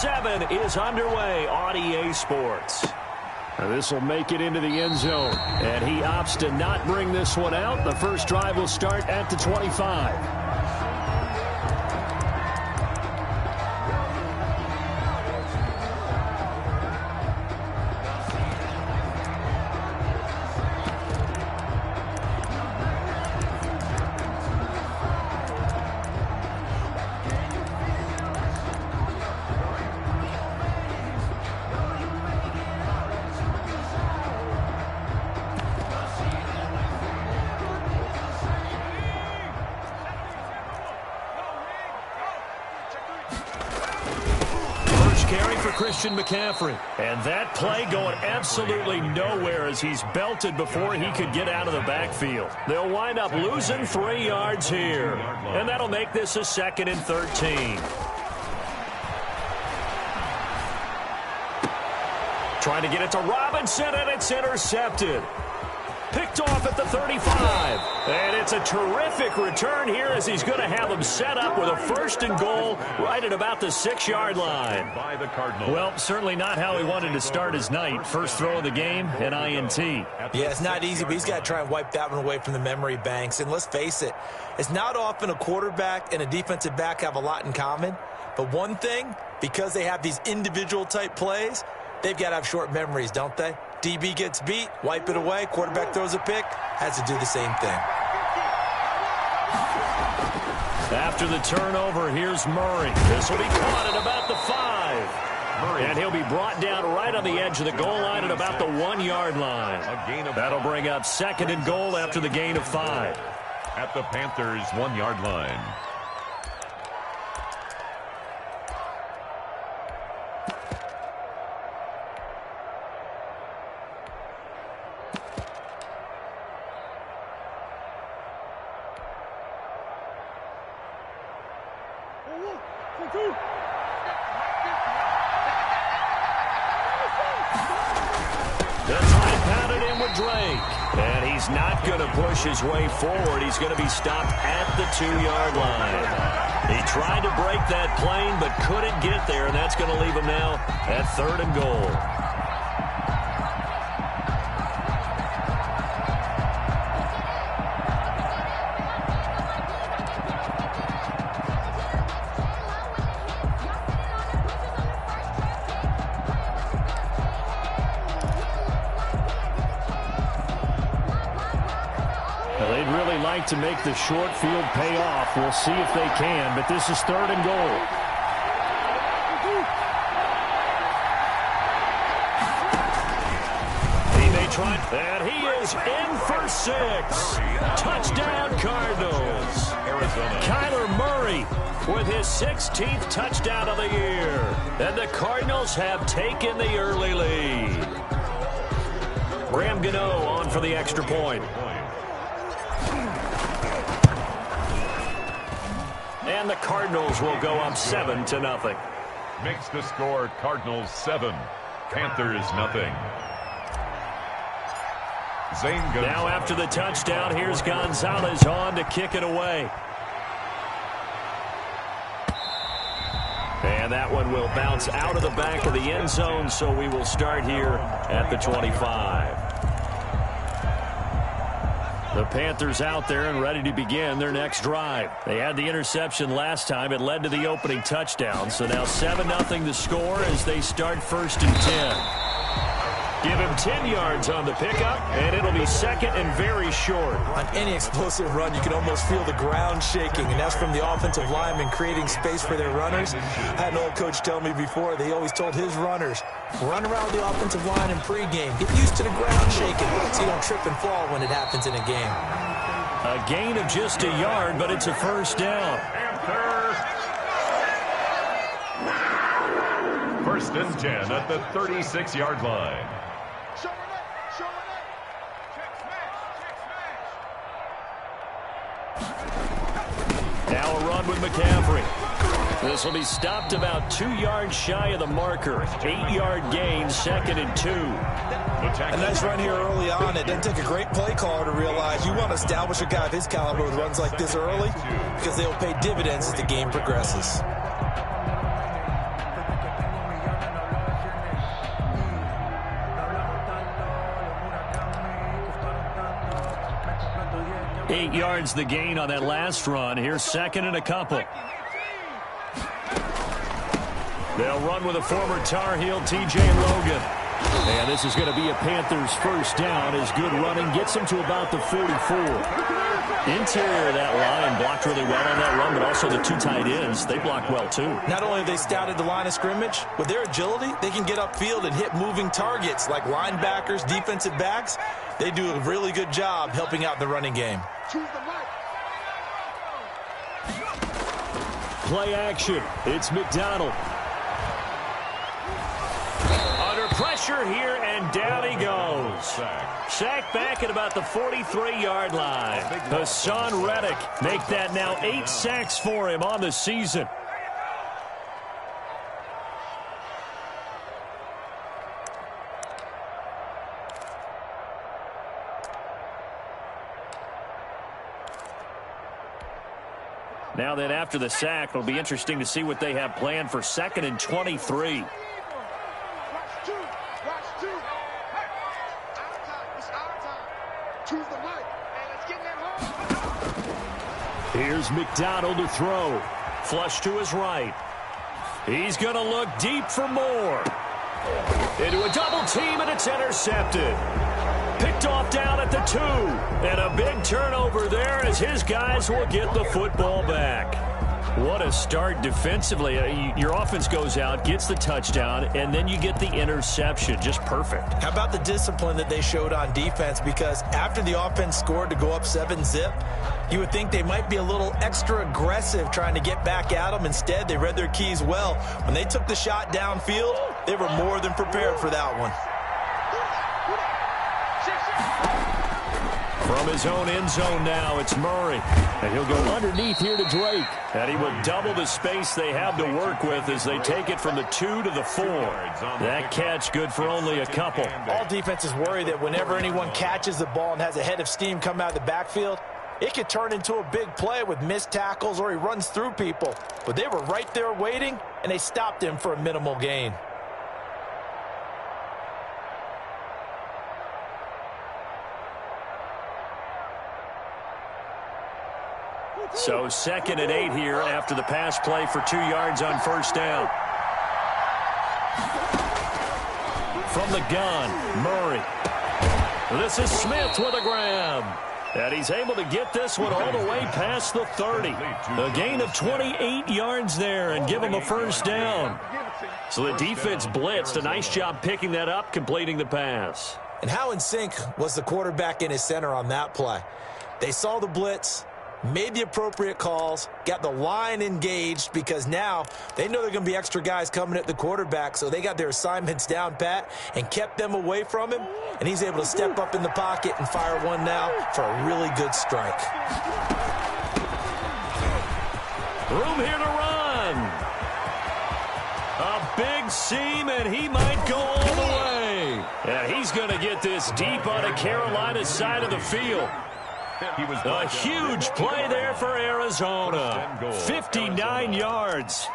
7 is underway on EA Sports. This will make it into the end zone, and he opts to not bring this one out. The first drive will start at the 25. McCaffrey. And that play going absolutely nowhere as he's belted before he could get out of the backfield. They'll wind up losing 3 yards here. And that'll make this a 2nd and 13. Trying to get it to Robinson, and it's intercepted. Picked off at the 35. And it's a terrific return here as he's going to have him set up with a 1st and goal right at about the 6-yard line. Well, certainly not how he wanted to start his night. First throw of the game, an INT. Yeah, it's not easy, but he's got to try and wipe that one away from the memory banks. And let's face it, it's not often a quarterback and a defensive back have a lot in common. But one thing, because they have these individual type plays, they've got to have short memories, don't they? DB gets beat, wipe it away, quarterback throws a pick, has to do the same thing. After the turnover, here's Murray. This will be caught at about the 5. And he'll be brought down right on the edge of the goal line at about the 1-yard line. That'll bring up 2nd and goal after the gain of 5. At the Panthers' 1-yard line. Not going to push his way forward. He's going to be stopped at the 2-yard line. He tried to break that plane but couldn't get there, and that's going to leave him now at 3rd and goal. To make the short field pay off. We'll see if they can, but this is 3rd and goal. He may try, and he is in for 6. Touchdown, Cardinals. Arizona. Kyler Murray with his 16th touchdown of the year. And the Cardinals have taken the early lead. Graham Gano on for the extra point. And the Cardinals will go up 7-0. Makes the score Cardinals 7, Panthers nothing. Now after the touchdown, here's Gonzalez on to kick it away. And that one will bounce out of the back of the end zone, so we will start here at the 25. The Panthers out there and ready to begin their next drive. They had the interception last time. It led to the opening touchdown. So now 7-0 the score as they start 1st and 10. Give him 10 yards on the pickup, and it'll be 2nd and very short. On any explosive run, you can almost feel the ground shaking, and that's from the offensive linemen creating space for their runners. I had an old coach tell me before, they always told his runners, run around the offensive line in pregame. Get used to the ground shaking so you don't trip and fall when it happens in a game. A gain of just a yard, but it's a 1st down. 1st and 10 at the 36-yard line. Now a run with McCaffrey. This will be stopped about 2 yards shy of the marker. 8-yard gain, 2nd and 2. A nice run here early on. It doesn't take a great play caller to realize you want to establish a guy of his caliber with runs like this early because they will pay dividends as the game progresses. 8 yards the gain on that last run. Here's second and a couple. They'll run with a former Tar Heel, T.J. Logan. And this is going to be a Panthers first down as good running gets them to about the 44. Interior of that line blocked really well on that run, but also the 2 tight ends, they blocked well too. Not only have they scouted the line of scrimmage, with their agility, they can get upfield and hit moving targets like linebackers, defensive backs. They do a really good job helping out the running game. Play action. It's McDonald. Pressure here, and down he goes. Sacked back at about the 43-yard line. Hassan Reddick make that now 8 sacks for him on the season. Now then, after the sack, it'll be interesting to see what they have planned for 2nd and 23. Here's McDonald to throw. Flush to his right. He's going to look deep for more. Into a double team, and it's intercepted. Picked off down at the 2. And a big turnover there as his guys will get the football back. What a start defensively. Your offense goes out, gets the touchdown, and then you get the interception. Just perfect. How about the discipline that they showed on defense? Because after the offense scored to go up 7-zip, you would think they might be a little extra aggressive trying to get back at them. Instead, they read their keys well. When they took the shot downfield, they were more than prepared for that one. From his own end zone now, it's Murray. And he'll go underneath here to Drake. And he will double the space they have to work with as they take it from the 2 to the 4. That catch good for only a couple. All defenses worry that whenever anyone catches the ball and has a head of steam come out of the backfield, it could turn into a big play with missed tackles or he runs through people. But they were right there waiting, and they stopped him for a minimal gain. So 2nd and 8 here after the pass play for 2 yards on first down. From the gun, Murray. This is Smith with a grab. And he's able to get this one all the way past the 30. A gain of 28 yards there and give him a first down. So the defense blitzed. A nice job picking that up, completing the pass. And how in sync was the quarterback and his center on that play? They saw the blitz, made the appropriate calls, got the line engaged because now they know there are going to be extra guys coming at the quarterback, so they got their assignments down pat and kept them away from him, and he's able to step up in the pocket and fire one now for a really good strike. Room here to run. A big seam, and he might go all the way. And he's going to get this deep on the Carolina side of the field. A huge play there for Arizona. 59 yards.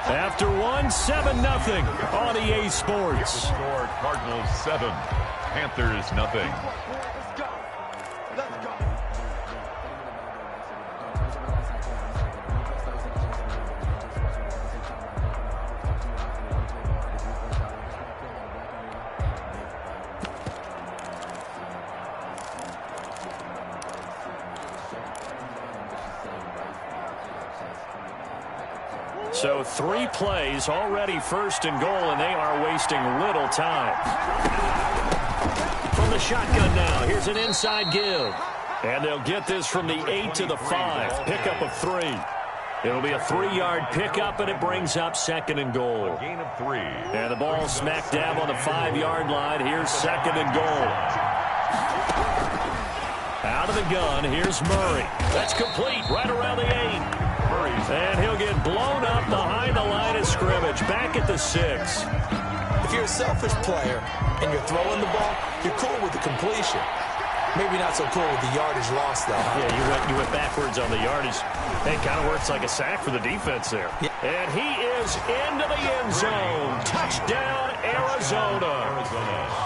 After 7-0 on EA Sports. Score Cardinals 7, Panthers nothing. So 3 plays, already first and goal, and they are wasting little time. From the shotgun now, here's an inside give. And they'll get this from the 8 to the 5. Pickup of 3. It'll be a 3-yard pickup, and it brings up 2nd and goal. Gain of 3. And the ball smack dab on the 5-yard line. Here's 2nd and goal. Out of the gun, here's Murray. That's complete right around the 8. And he'll get blown up behind the line of scrimmage, back at the 6. If you're a selfish player and you're throwing the ball, you're cool with the completion. Maybe not so cool with the yardage loss, though. Yeah, you went backwards on the yardage. It kind of works like a sack for the defense there. Yeah. And he is into the end zone. Touchdown, Arizona.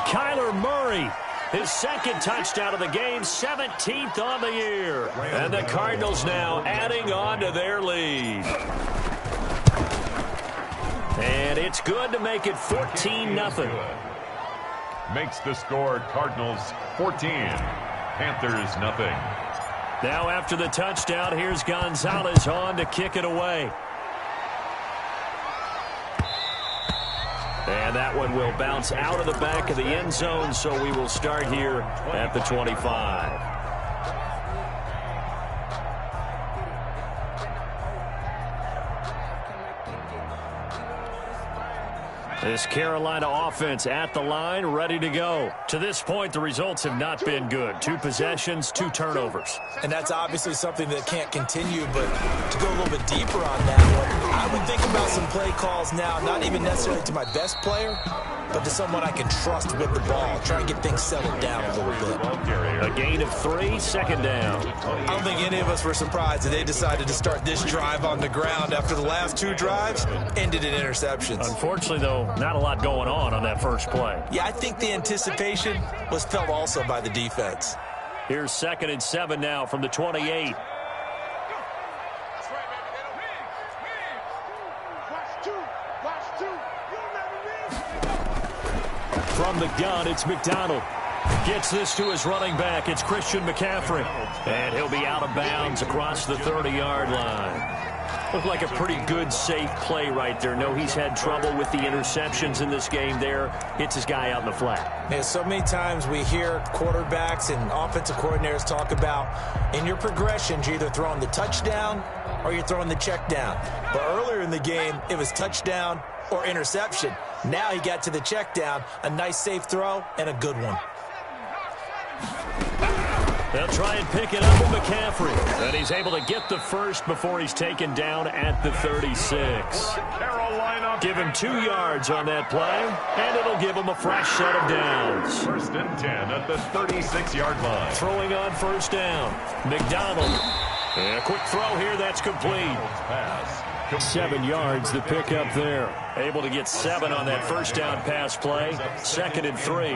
Kyler Murray, his second touchdown of the game, 17th on the year. And the Cardinals now adding on to their lead. And it's good to make it 14-0. Makes the score Cardinals 14, Panthers nothing. Now after the touchdown, here's Gonzalez on to kick it away. And that one will bounce out of the back of the end zone, so we will start here at the 25. This Carolina offense at the line, ready to go. To this point, the results have not been good. 2 possessions, 2 turnovers. And that's obviously something that can't continue, but to go a little bit deeper on that one, I would think about some play calls now, not even necessarily to my best player, but to someone I can trust with the ball. Try and get things settled down a little bit. A gain of 3, second down. I don't think any of us were surprised that they decided to start this drive on the ground after the last 2 drives ended in interceptions. Unfortunately, though, not a lot going on that first play. Yeah, I think the anticipation was felt also by the defense. Here's 2nd and 7 now from the 28. From the gun, it's McDonald. Gets this to his running back. It's Christian McCaffrey. And he'll be out of bounds across the 30-yard line. Looked like a pretty good, safe play right there. No, he's had trouble with the interceptions in this game there. Hits his guy out in the flat. Yeah, so many times we hear quarterbacks and offensive coordinators talk about in your progressions, you're either throwing the touchdown or you're throwing the check down. But earlier in the game, it was touchdown or interception. Now he got to the check down, a nice safe throw, and a good one. They'll try and pick it up with McCaffrey. And he's able to get the first before he's taken down at the 36. Carolina. Give him 2 yards on that play, and it'll give him a fresh set of downs. 1st and 10 at the 36-yard line. Throwing on 1st down. McDonald. And a quick throw here, that's complete. 7 yards the pick up there. Able to get 7 on that 1st down pass play. 2nd and 3.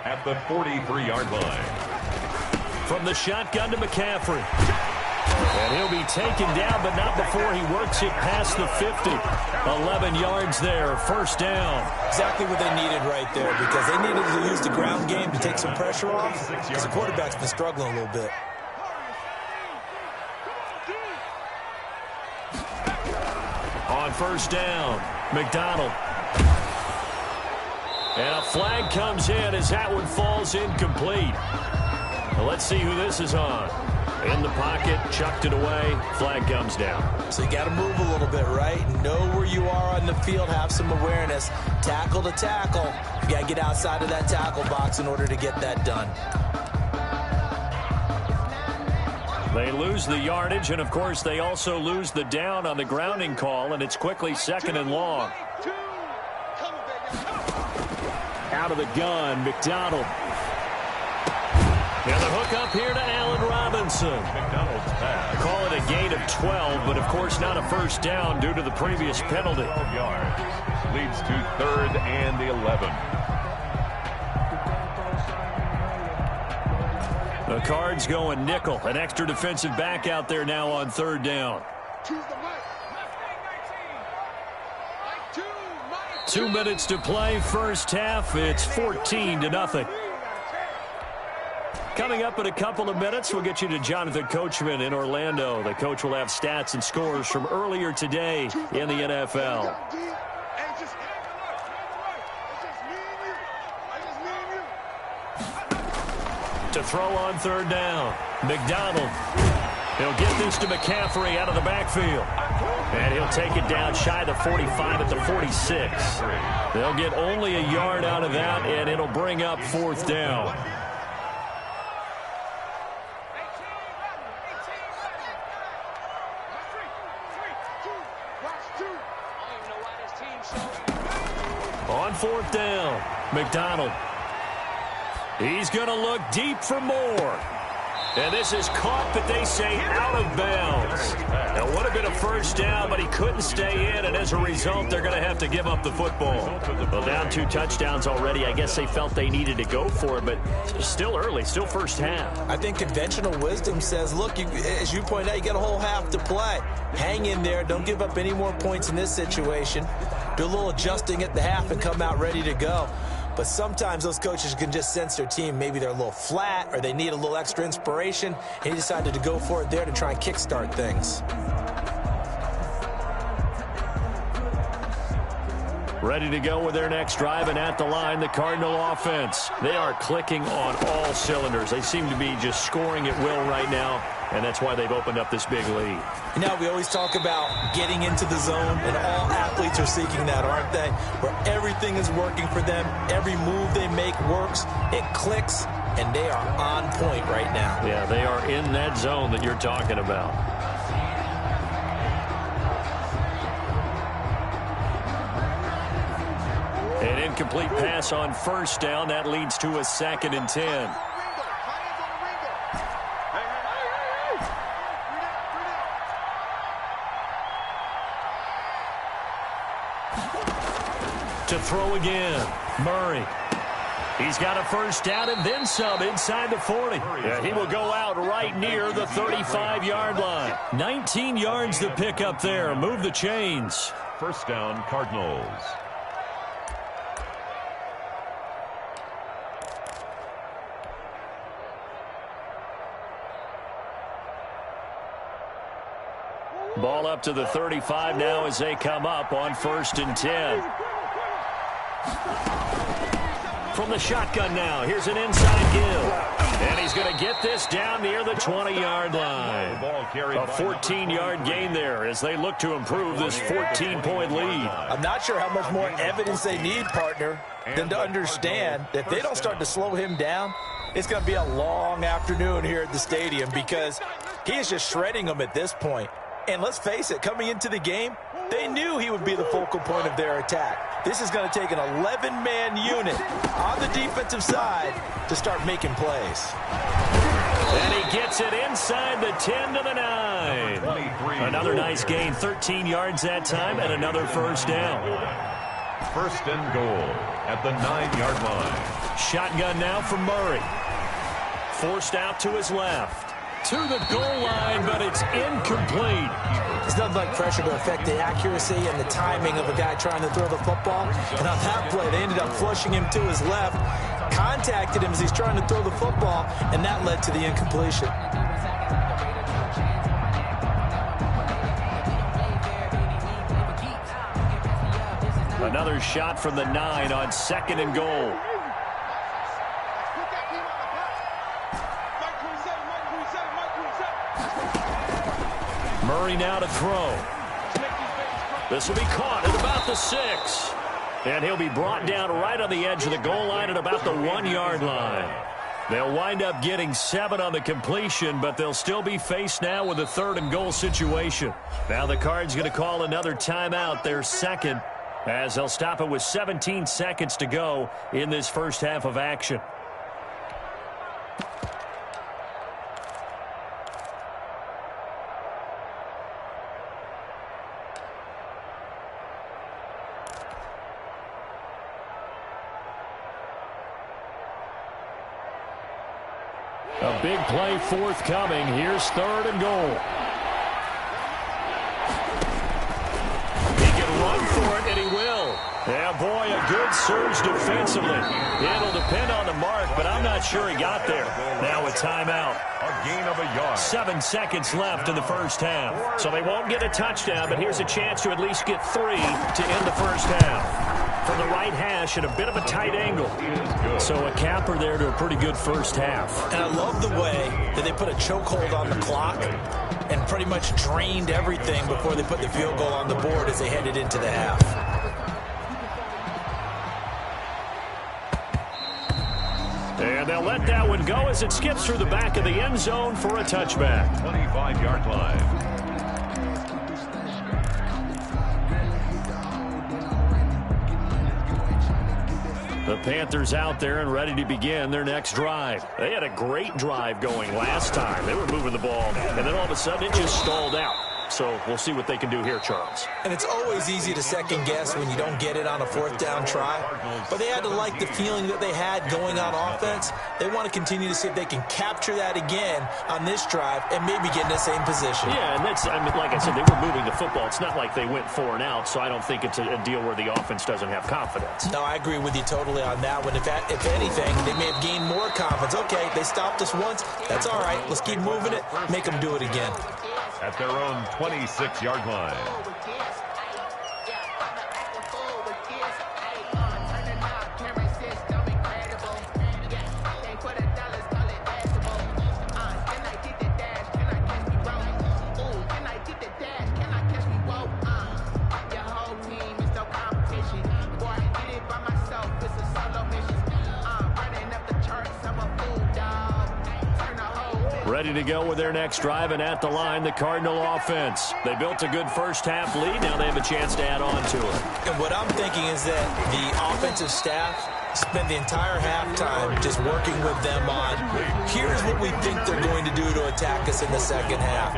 At the 43-yard line. From the shotgun to McCaffrey. And he'll be taken down, but not before he works it past the 50. 11 yards there, 1st down. Exactly what they needed right there, because they needed to use the ground game to take some pressure off, because the quarterback's been struggling a little bit. On 1st down, McDonald. And a flag comes in as that one falls incomplete. Well, let's see who this is on. In the pocket, chucked it away, flag comes down. So you got to move a little bit, right? Know where you are on the field, have some awareness. Tackle to tackle. You got to get outside of that tackle box in order to get that done. They lose the yardage, and of course they also lose the down on the grounding call, and it's quickly 2nd and long. Out of the gun, McDonald. And the hook up here to Allen Robinson. McDonald's pass. Call it a gain of 12, but of course not a 1st down due to the previous penalty. 12 yards. Leads to 3rd and 11. The Cards going nickel. An extra defensive back out there now on 3rd down. 2 minutes to play, 1st half. It's 14-0. Coming up in a couple of minutes, we'll get you to Jonathan Coachman in Orlando. The coach will have stats and scores from earlier today in the NFL. To throw on 3rd down, McDonald. He'll get this to McCaffrey out of the backfield. And he'll take it down shy of the 45 at the 46. They'll get only a yard out of that, and it'll bring up 4th down. 4th down. McDonald. He's going to look deep for more. And this is caught, but they say out of bounds. Now, would have been a first down, but he couldn't stay in, and as a result, they're going to have to give up the football. Well, down 2 touchdowns already. I guess they felt they needed to go for it, but still early, still first half. I think conventional wisdom says, look, as you pointed out, you got a whole half to play. Hang in there. Don't give up any more points in this situation. Do a little adjusting at the half and come out ready to go. But sometimes those coaches can just sense their team. Maybe they're a little flat or they need a little extra inspiration. And he decided to go for it there to try and kickstart things. Ready to go with their next drive, and at the line, the Cardinal offense. They are clicking on all cylinders. They seem to be just scoring at will right now, and that's why they've opened up this big lead. You know, we always talk about getting into the zone, and all athletes are seeking that, aren't they? Where everything is working for them, every move they make works, it clicks, and they are on point right now. Yeah, they are in that zone that you're talking about. An incomplete pass on first down. That leads to a 2nd and 10. To throw again, Murray. He's got a first down and then some inside the 40. Yeah, he will go out right near the 35-yard line. 19 yards to pick up there. Move the chains. First down, Cardinals. Ball up to the 35 now as they come up on 1st and 10. From the shotgun now, here's an inside give. And he's going to get this down near the 20-yard line. A 14-yard gain there as they look to improve this 14-point lead. I'm not sure how much more evidence they need, partner, than to understand that if they don't start to slow him down, it's going to be a long afternoon here at the stadium because he is just shredding them at this point. And let's face it, coming into the game, they knew he would be the focal point of their attack. This is going to take an 11-man unit on the defensive side to start making plays. And he gets it inside the 10 to the 9. Another nice gain, 13 yards that time, and another first down. First and goal at the 9-yard line. Shotgun now from Murray. Forced out to his left. To the goal line, but it's incomplete. It's nothing like pressure to affect the accuracy and the timing of a guy trying to throw the football. And on that play, they ended up flushing him to his left, contacted him as he's trying to throw the football, and that led to the incompletion. Another shot from the 9 on 2nd and goal. Murray now to throw. This will be caught at about the 6. And he'll be brought down right on the edge of the goal line at about the 1-yard line. They'll wind up getting 7 on the completion, but they'll still be faced now with a 3rd and goal situation. Now the Cards going to call another timeout, their 2nd, as they'll stop it with 17 seconds to go in this first half of action. A big play forthcoming. Here's 3rd and goal. He can run for it, and he will. Yeah, boy, a good surge defensively. It'll depend on the mark, but I'm not sure he got there. Now a timeout. A gain of a yard. 7 seconds left in the first half. So they won't get a touchdown, but here's a chance to at least get 3 to end the first half. From the right hash at a bit of a tight angle. So a capper there to a pretty good first half. And I love the way that they put a chokehold on the clock and pretty much drained everything before they put the field goal on the board as they headed into the half. And they'll let that one go as it skips through the back of the end zone for a touchback. 25-yard line. The Panthers out there and ready to begin their next drive. They had a great drive going last time. They were moving the ball, and then all of a sudden it just stalled out. So we'll see what they can do here, Charles. And it's always easy to second guess when you don't get it on a fourth down try. But they had to like the feeling that they had going on offense. They want to continue to see if they can capture that again on this drive and maybe get in the same position. Yeah, and that's, I mean, like I said, they were moving the football. It's not like they went 4 and out, so I don't think it's a deal where the offense doesn't have confidence. No, I agree with you totally on that one. If anything, they may have gained more confidence. Okay, they stopped us once. That's all right. Let's keep moving it. Make them do it again. At their own 26-yard line. Ready to go with their next drive, and at the line, the Cardinal offense. They built a good first-half lead. Now they have a chance to add on to it. And what I'm thinking is that the offensive staff spend the entire halftime just working with them on, here's what we think they're going to do to attack us in the second half.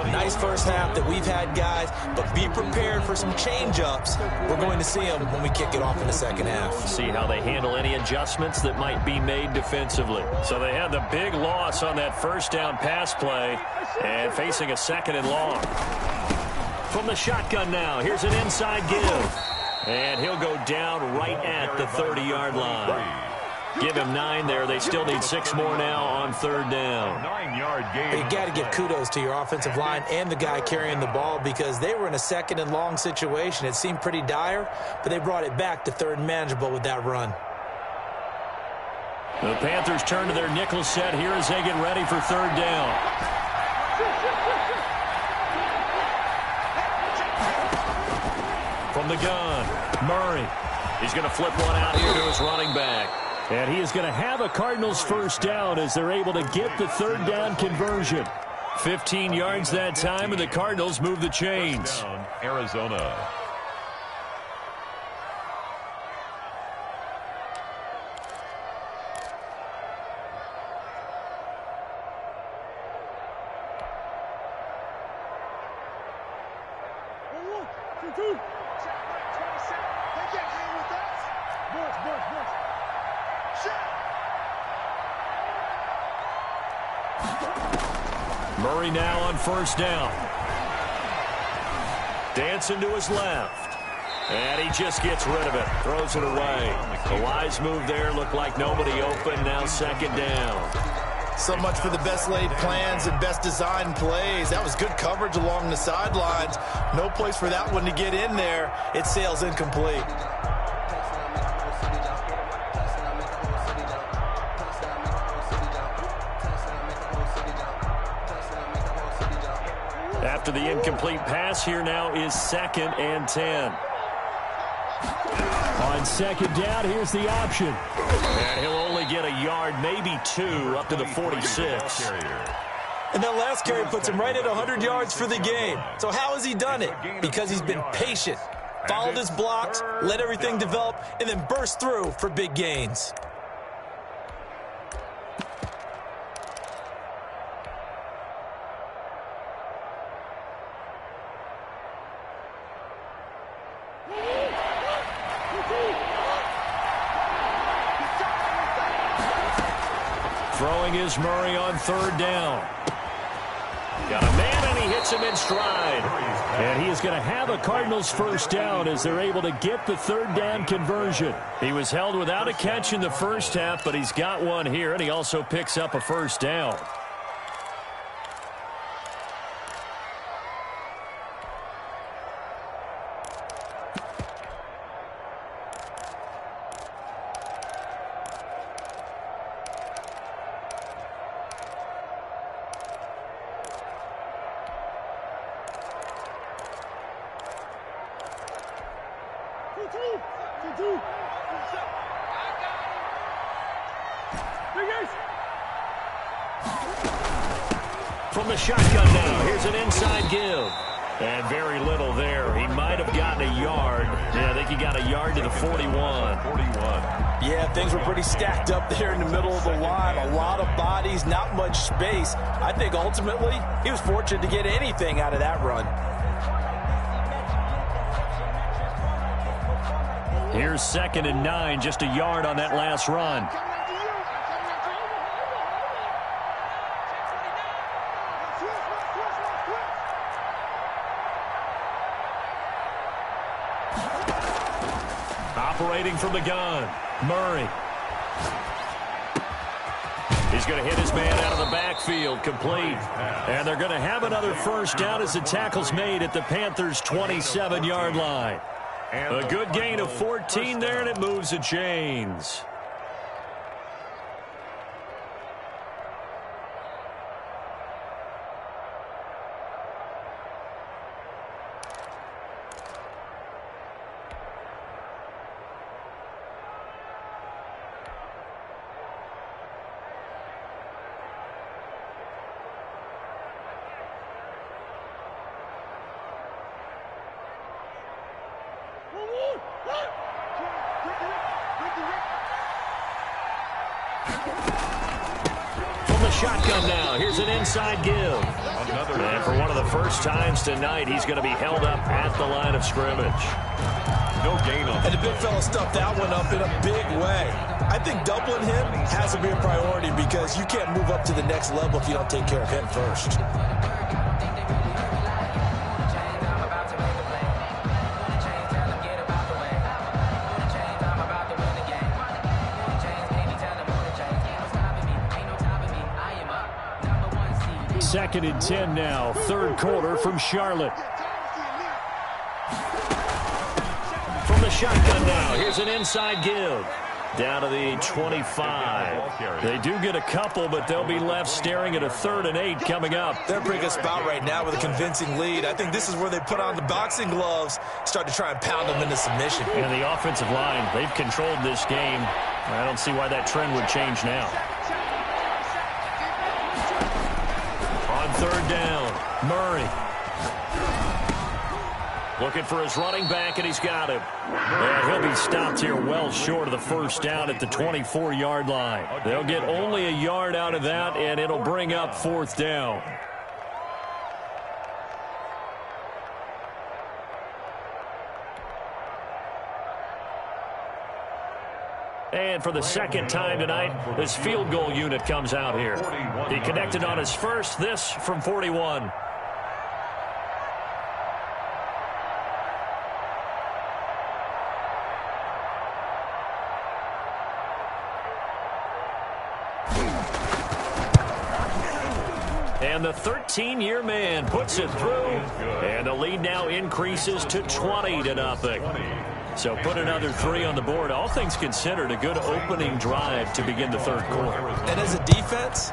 Nice first half that we've had, guys, but be prepared for some change-ups. We're going to see them when we kick it off in the second half. See how they handle any adjustments that might be made defensively. So they had the big loss on that first down pass play and facing a 2nd and long. From the shotgun now, here's an inside give. And he'll go down right at the 30-yard line. Give him 9 there. They still need 6 more now on 3rd down. 9-yard gain. You got to give kudos to your offensive line and the guy carrying the ball because they were in a 2nd and long situation. It seemed pretty dire, but they brought it back to 3rd and manageable with that run. The Panthers turn to their nickel set here as they get ready for 3rd down. From the gun, Murray. He's going to flip one out here to his running back. And he is going to have a Cardinals first down as they're able to get the 3rd down conversion. 15 yards that time, and the Cardinals move the chains. Arizona. Murray now on 1st down. Dancing to his left. And he just gets rid of it. Throws it away. The wise move there. Looked like nobody open. Now 2nd down. So much for the best laid plans and best designed plays. That was good coverage along the sidelines. No place for that one to get in there. It sails incomplete. After the incomplete pass, here now is 2nd and 10. On 2nd down, here's the option. And he'll only get a yard, maybe 2, up to the 46. And that last carry puts him right at 100 yards for the game. So how has he done it? Because he's been patient, followed his blocks, let everything develop, and then burst through for big gains. Throwing is Murray on 3rd down. Got a man, and he hits him in stride. And he is going to have a Cardinals first down as they're able to get the 3rd down conversion. He was held without a catch in the first half, but he's got one here, and he also picks up a first down. From the shotgun now, here's an inside give. And very little there. He might have gotten a yard. Yeah, I think he got a yard to the 41. Yeah, things were pretty stacked up there in the middle of the line. A lot of bodies, not much space. I think ultimately he was fortunate to get anything out of that run. Here's 2nd and 9, just a yard on that last run. Operating from the gun, Murray. He's going to hit his man out of the backfield, complete. And they're going to have another first down as the tackle's made at the Panthers' 27-yard line. A good gain of 14 there, and it moves the chains. Shotgun now. Here's an inside give. And for one of the first times tonight, he's going to be held up at the line of scrimmage. No gain on. And the big fella stuffed that one up in a big way. I think doubling him has to be a priority because you can't move up to the next level if you don't take care of him first. Second and 10 now, third quarter from Charlotte. From the shotgun now, here's an inside give. Down to the 25. They do get a couple, but they'll be left staring at a 3rd and 8 coming up. They're in a pretty good spot right now with a convincing lead. I think this is where they put on the boxing gloves, start to try and pound them into submission. And the offensive line, they've controlled this game. I don't see why that trend would change now. On 3rd down, Murray. Looking for his running back, and he's got him. And he'll be stopped here well short of the first down at the 24-yard line. They'll get only a yard out of that, and it'll bring up 4th down. And for the second time tonight, this field goal unit comes out here. He connected on his first, this from 41. And the 13-year man puts it through. And the lead now increases to 20-0. So put another 3 on the board. All things considered, a good opening drive to begin the third quarter. And as a defense,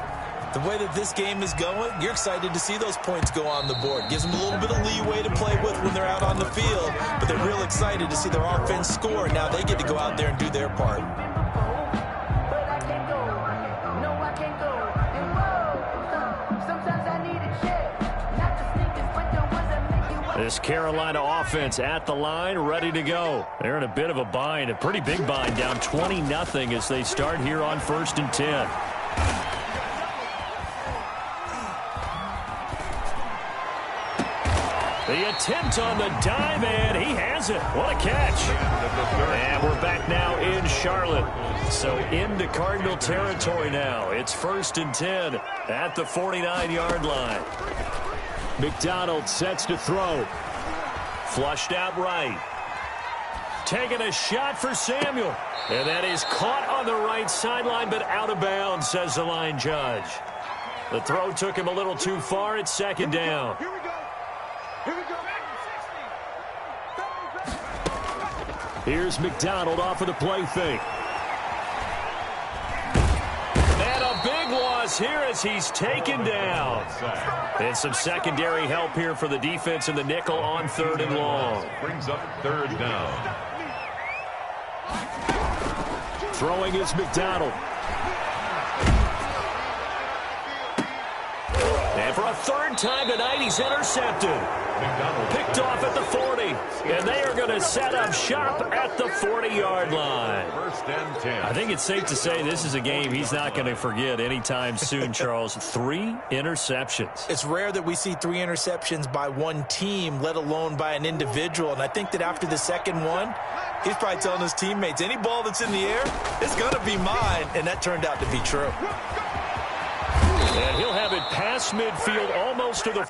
the way that this game is going, you're excited to see those points go on the board. Gives them a little bit of leeway to play with when they're out on the field. But they're real excited to see their offense score. Now they get to go out there and do their part. This Carolina offense at the line, ready to go. They're in a bit of a bind, a pretty big bind, down 20-0 as they start here on 1st and 10. The attempt on the dime, and he has it. What a catch. And we're back now in Charlotte. So into Cardinal territory now. It's 1st and 10 at the 49-yard line. McDonald sets to throw. Flushed out right. Taking a shot for Samuel. And that is caught on the right sideline, but out of bounds, says the line judge. The throw took him a little too far. It's 2nd down. Here we go. Here we go. Here's McDonald off of the play fake. And a big loss here as he's taken down. And some secondary help here for the defense in the nickel on 3rd and long. Brings up 3rd down. Throwing is McDonald. And for a third time tonight, he's intercepted. Picked off at the 40. And they are going to set up shop at the 40-yard line. First and 10. I think it's safe to say this is a game he's not going to forget anytime soon, Charles. 3 interceptions. It's rare that we see 3 interceptions by one team, let alone by an individual. And I think that after the second one, he's probably telling his teammates, any ball that's in the air, it's going to be mine. And that turned out to be true. And he'll have it past midfield, almost to the